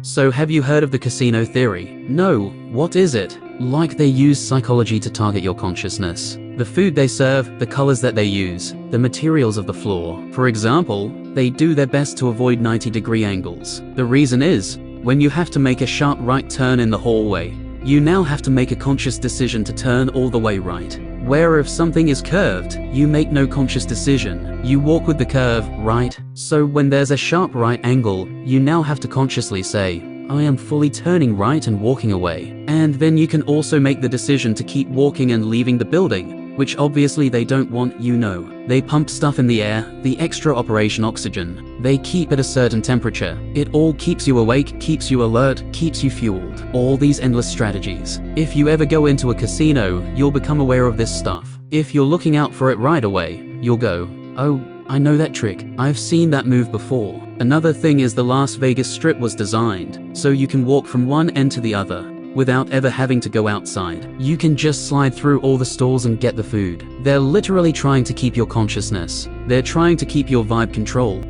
So have you heard of the casino theory? No, what is it? Like they use psychology to target your consciousness. The food they serve, the colors that they use, the materials of the floor. For example, they do their best to avoid 90-degree angles. The reason is, when you have to make a sharp right turn in the hallway, you now have to make a conscious decision to turn all the way right. Where if something is curved, you make no conscious decision. You walk with the curve, right? So when there's a sharp right angle, you now have to consciously say, I am fully turning right and walking away. And then you can also make the decision to keep walking and leaving the building, which obviously they don't want, you know. They pump stuff in the air, the extra operation oxygen. They keep at a certain temperature. It all keeps you awake, keeps you alert, keeps you fueled. All these endless strategies. If you ever go into a casino, you'll become aware of this stuff. If you're looking out for it right away, you'll go, oh, I know that trick. I've seen that move before. Another thing is the Las Vegas Strip was designed so you can walk from one end to the other without ever having to go outside. You can just slide through all the stalls and get the food. They're literally trying to keep your consciousness. They're trying to keep your vibe control.